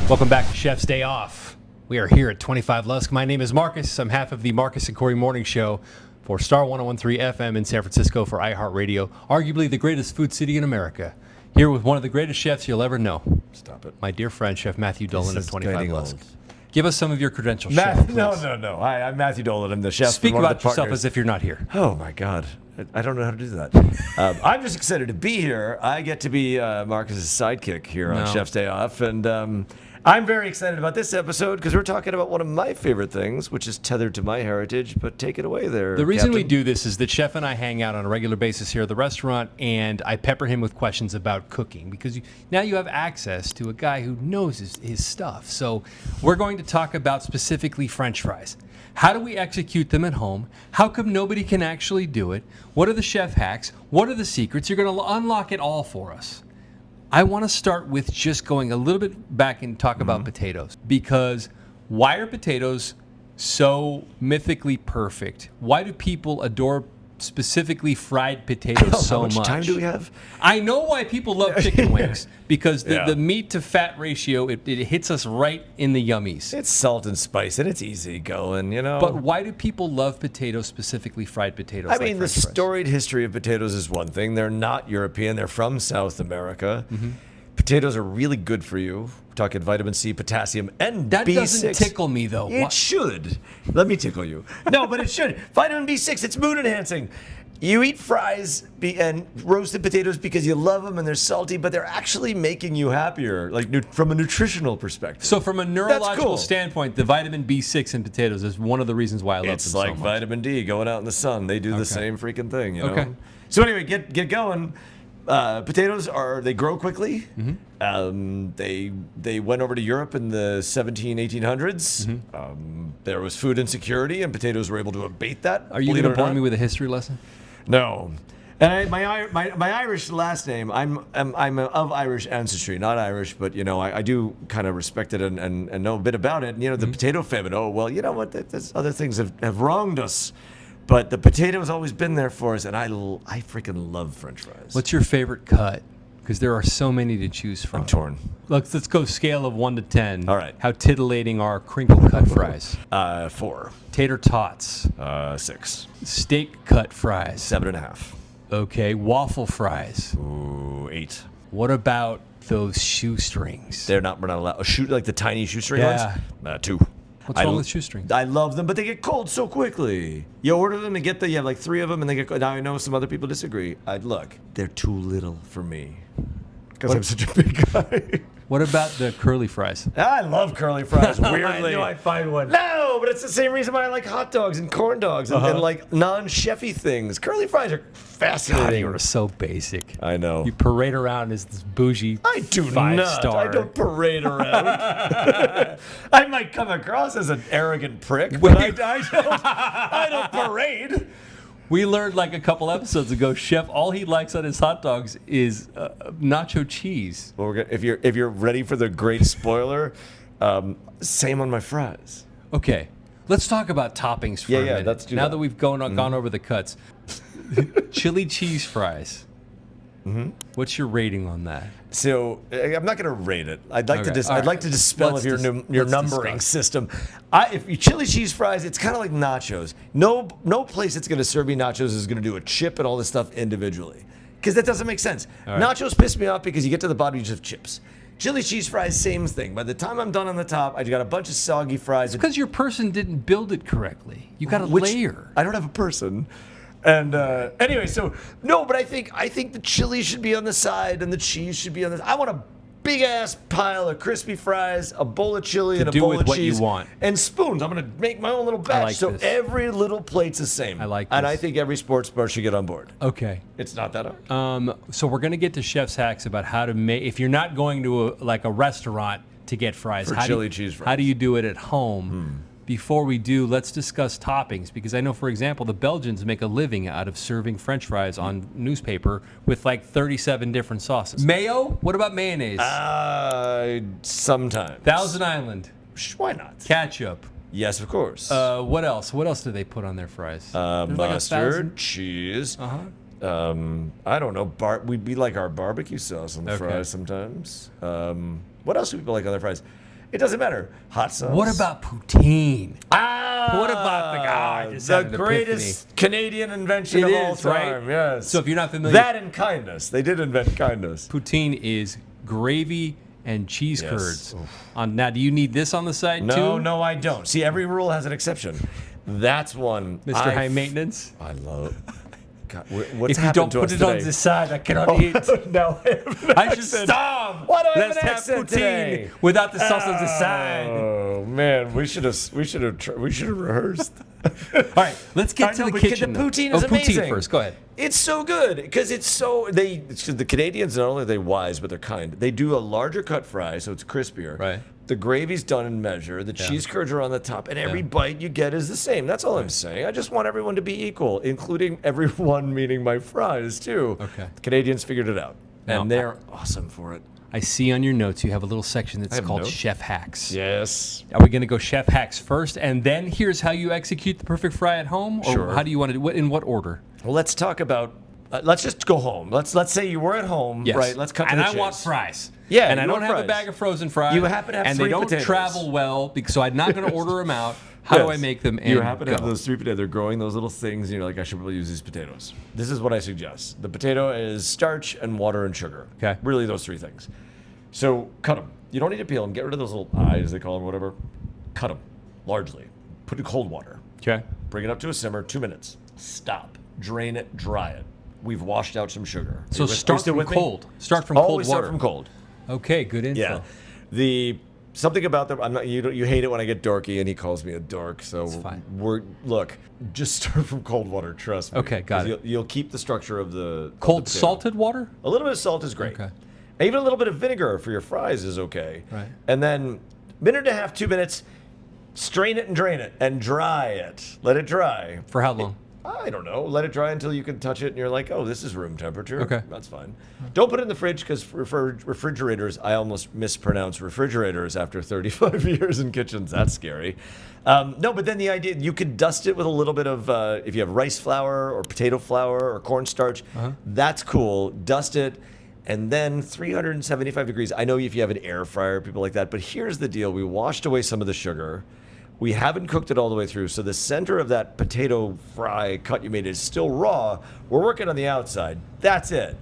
Welcome back to Chef's Day Off. We are here at 25 Lusk. My name is Marcus. I'm half of the Marcus and Corey Morning Show for Star 101.3 FM in San Francisco for iHeartRadio, arguably the greatest food city in America. Here with one of the greatest chefs you'll ever know. Stop it. My dear friend, Chef Matthew Dolan of 25 Lusk. Old. Give us some of your credentials, Chef. No. Hi, I'm Matthew Dolan. I'm the chef. Speak about yourself as if you're not here. Oh, my God. I don't know how to do that. I'm just excited to be here. I get to be Marcus's sidekick here on Chef's Day Off. And I'm very excited about this episode because we're talking about one of my favorite things, which is tethered to my heritage. But take it away there, The reason Captain. we do this is that Chef and I hang out on a regular basis here at the restaurant, and I pepper him with questions about cooking because now you have access to a guy who knows his stuff. So we're going to talk about specifically French fries. How do we execute them at home? How come nobody can actually do it? What are the chef hacks? What are the secrets? You're going to unlock it all for us. I want to start with just going a little bit back and talk about potatoes, because why are potatoes so mythically perfect? Why do people adore specifically fried potatoes so much? How much time do we have? I know why people love chicken wings, because the meat to fat ratio, it hits us right in the yummies. It's salt and spice, and it's easy going, you know. But why do people love potatoes, specifically fried potatoes? I mean, the storied history of potatoes is one thing. They're not European. They're from South America. Mm-hmm. Potatoes are really good for you. We're talking vitamin C, potassium, and that B6. Doesn't tickle me, though. It should. Let me tickle you. No, but it should. Vitamin B6, it's mood enhancing. You eat fries and roasted potatoes because you love them and they're salty, but they're actually making you happier, like from a nutritional perspective. So from a neurological standpoint, the vitamin B6 in potatoes is one of the reasons why I love them so much. It's like vitamin D going out in the sun. They do the same freaking thing, you know? Okay. So anyway, get going. Potatoes they grow quickly. Mm-hmm. They went over to Europe in the 1800s. Mm-hmm. There was food insecurity, and potatoes were able to abate that. Are you going to bore me with a history lesson? No. And my Irish last name, I'm of Irish ancestry, not Irish, but you know I do kind of respect it and know a bit about it. And, you know, the potato famine. Oh well, you know what? There's other things have wronged us. But the potato's always been there for us, and I freaking love French fries. What's your favorite cut? Because there are so many to choose from. I'm torn. Let's go scale of 1 to 10. All right. How titillating are crinkle cut fries? 4. Tater tots? 6. Steak cut fries? 7.5. Okay. Waffle fries? Ooh, 8. What about those shoestrings? We're not allowed. Like the tiny shoestring ones? 2. What's wrong with shoestrings? I love them, but they get cold so quickly. You order them and you have like 3 of them, and they get cold. Now I know some other people disagree. Look, they're too little for me because I'm such a big guy. What about the curly fries? I love curly fries, weirdly. I knew I'd find one. No, but it's the same reason why I like hot dogs and corn dogs and like non-chefy things. Curly fries are fascinating. God, you are so basic. I know. You parade around as this bougie I do 5-star. I don't parade around. I might come across as an arrogant prick, but I don't parade. We learned like a couple episodes ago, Chef, all he likes on his hot dogs is nacho cheese. Well, if you're ready for the great spoiler, same on my fries. Okay, let's talk about toppings for a minute. Let's do now that. that we've gone over the cuts. Chili cheese fries. Mm-hmm. What's your rating on that? So I'm not going to rate it. I'd like to dispel of your numbering system. If you chili cheese fries, it's kind of like nachos. No place that's going to serve me nachos is going to do a chip and all this stuff individually, because that doesn't make sense. Right. Nachos piss me off because you get to the bottom, you just have chips. Chili cheese fries, same thing. By the time I'm done on the top, I got a bunch of soggy fries. It's because your person didn't build it correctly. You got a layer. I don't have a person. And anyway, so no, but I think the chili should be on the side and the cheese should be on the. I want a big ass pile of crispy fries, a bowl of chili, and a bowl of cheese. To do with what you want. And spoons. I'm gonna make my own little batch. So every little plate's the same. I like this. And I think every sports bar should get on board. Okay. It's not that hard. So we're gonna get to chef's hacks about how to make. If you're not going to a restaurant to get fries, cheese fries, how do you do it at home? Before we do, let's discuss toppings, because I know, for example, the Belgians make a living out of serving French fries on newspaper with like 37 different sauces. Mayo? What about mayonnaise? Sometimes. Thousand Island. Why not? Ketchup. Yes, of course. What else? What else do they put on their fries? Mustard, cheese. I don't know. We like our barbecue sauce on the fries sometimes. What else do people like on their fries? It doesn't matter. Hot sauce. What about poutine? Ah, What about the greatest Canadian invention of all time? Right? Yes. So if you're not familiar, that and kindness. They did invent kindness. poutine is gravy and cheese Yes. curds. Now, do you need this on the side No, too? no, I don't. See, every rule has an exception. That's one. Mr. High Maintenance. I love. God, what's If you happened don't to put us it today? on the side, I cannot eat. No, I have an I should accent. starve. Why do I have Let's an have accent poutine today? without the sauce on the side. Oh man, we should have rehearsed. All right, let's get to the kitchen. The though. poutine is amazing. Poutine first. Go ahead. It's so good because the Canadians, not only are they wise but they're kind. They do a larger cut fry so it's crispier. Right. The gravy's done in measure. The cheese curds are on the top, and every Yeah. bite you get is the same. That's all I'm saying. I just want everyone to be equal, including everyone, meaning my fries too. Okay. The Canadians figured it out, Now, and they're awesome for it. I see on your notes you have a little section that's have called notes? Chef Hacks. Yes. Are we going to go Chef Hacks first, and then here's how you execute the perfect fry at home? Or Sure. how do you want to do it? In what order? Well, let's talk about. Let's just go home. Let's say you were at home, Yes. right? Let's cut to and the I chase. want fries. Yeah, and I you don't want have a fries. bag of frozen fries. You happen to have and three they don't potatoes. travel well, so I'm not going to order them out. How do I Yes. make them? And You happen to go? have those 3 potatoes. They're growing those little things, and you're like, I should probably use these potatoes. This is what I suggest. The potato is starch and water and sugar. Okay. Really, those 3 things. So cut them. You don't need to peel them. Get rid of those little eyes, they call them, whatever. Cut them largely. Put in cold water. Okay. Bring it up to a simmer, 2 minutes. Stop. Drain it. Dry it. We've washed out some sugar. So Are you start still from with me? cold. Start from cold Always water. start from cold. Okay, good info. Yeah. The something about them. I'm not. You hate it when I get dorky, and he calls me a dork. So It's fine. Look. Just start from cold water. Trust me. Okay, got 'Cause it. You'll keep the structure of the Cold potato. salted water? A little bit of salt is great. Okay. Even a little bit of vinegar for your fries is okay. Right. And then minute and a half, 2 minutes. Strain it and drain it and dry it. Let it dry. For how long? I don't know. Let it dry until you can touch it and you're like, oh, this is room temperature. Okay. That's fine. Don't put it in the fridge because refrigerators, I almost mispronounce refrigerators after 35 years in kitchens. That's scary. No, but then the idea, you could dust it with a little bit of, if you have rice flour or potato flour or cornstarch, that's cool. Dust it. And then 375 degrees. I know if you have an air fryer, people like that. But here's the deal. We washed away some of the sugar. We haven't cooked it all the way through, so the center of that potato fry cut you made is still raw. We're working on the outside. That's it.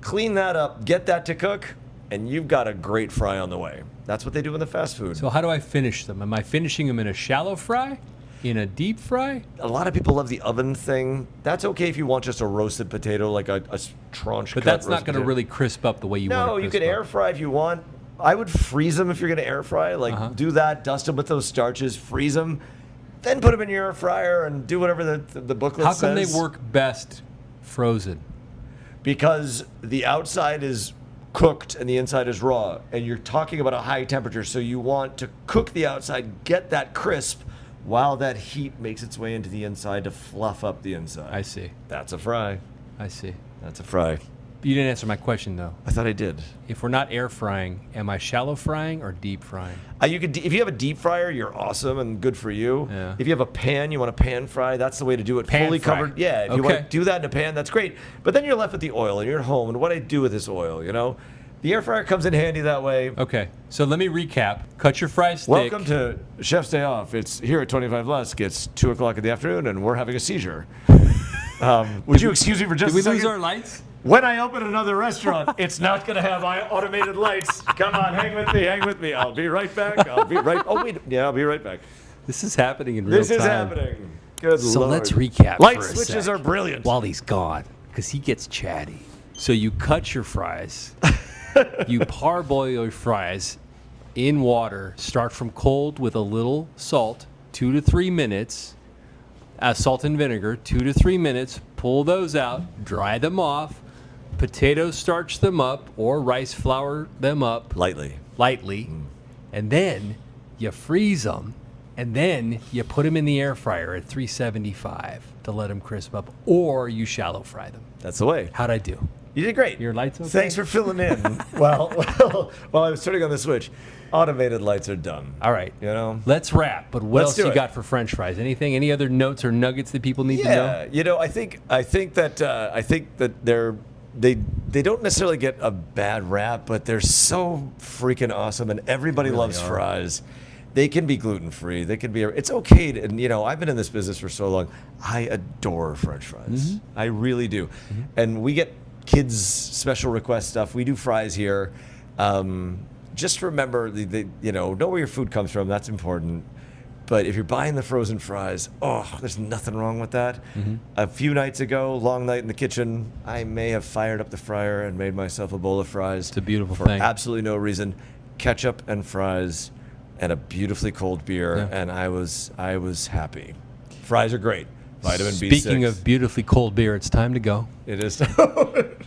Clean that up, get that to cook, and you've got a great fry on the way. That's what they do in the fast food. So how do I finish them? Am I finishing them in a shallow fry? In a deep fry? A lot of people love the oven thing. That's okay if you want just a roasted potato, like a tranche But cut that's not roasted going to potato. really crisp up the way you want No, it. you could air fry if you want. I would freeze them if you're going to air fry. Like, do that, dust them with those starches, freeze them, then put them in your air fryer and do whatever the booklet How says. can they work best frozen? Because the outside is cooked and the inside is raw, and you're talking about a high temperature, so you want to cook the outside, get that crisp, while that heat makes its way into the inside to fluff up the inside. I see. That's a fry. I see. That's a fry. You didn't answer my question, though. I thought I did. If we're not air frying, am I shallow frying or deep frying? You could, if you have a deep fryer, you're awesome and good for you. Yeah. If you have a pan, you want to pan fry, that's the way to do it. Pan Fully fry. covered. Yeah, if you want to do that in a pan, that's great. But then you're left with the oil, and you're at home, and what do I do with this oil, you know? The air fryer comes in handy that way. Okay, so let me recap. Cut your fries thick. Welcome to Chef's Day Off. It's here at 25 Lusk. It's 2 o'clock in the afternoon, and we're having a seizure. Would you excuse me for just Did we a second? lose our lights? When I open another restaurant, it's not going to have automated lights. Come on, hang with me, hang with me. I'll be right back. Oh, wait. Yeah, I'll be right back. This is happening in real time. This is happening. Good So Lord. let's recap. Light for a switches sec are brilliant. while he's gone, because he gets chatty. So you cut your fries. You parboil your fries in water. Start from cold with a little salt, 2 to 3 minutes. Salt and vinegar, 2 to 3 minutes. Pull those out, dry them off. Potato starch them up or rice flour them up Lightly. and then you freeze them, and then you put them in the air fryer at 375 to let them crisp up, or you shallow fry them. That's the way. How'd I do? You did great. Your lights okay? Thanks for filling in. Well, while I was turning on the switch, automated lights are done. All right. You know? Let's wrap. But what Let's else do you it. got for French fries? Anything? Any other notes or nuggets that people need to know? Yeah, you know, I think that they don't necessarily get a bad rap, but they're so freaking awesome, and everybody loves fries. They can be gluten-free. They can be. It's okay to, and I've been in this business for so long. I adore French fries. I really do. And we get kids special request stuff. We do fries here. Just remember, know where your food comes from. That's important. But if you're buying the frozen fries, there's nothing wrong with that. A few nights ago, long night in the kitchen, I may have fired up the fryer and made myself a bowl of fries. It's a beautiful for thing. Absolutely no reason. Ketchup and fries and a beautifully cold beer, and I was happy. Fries are great. Vitamin B6. Speaking of beautifully cold beer, it's time to go. It is.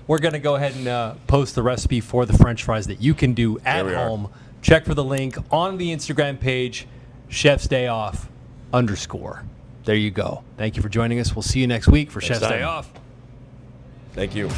We're going to go ahead and post the recipe for the French fries that you can do at home. Check for the link on the Instagram page, Chef's Day Off _. There you go. Thank you for joining us. We'll see you next week for Chef's Day Off. Thank you.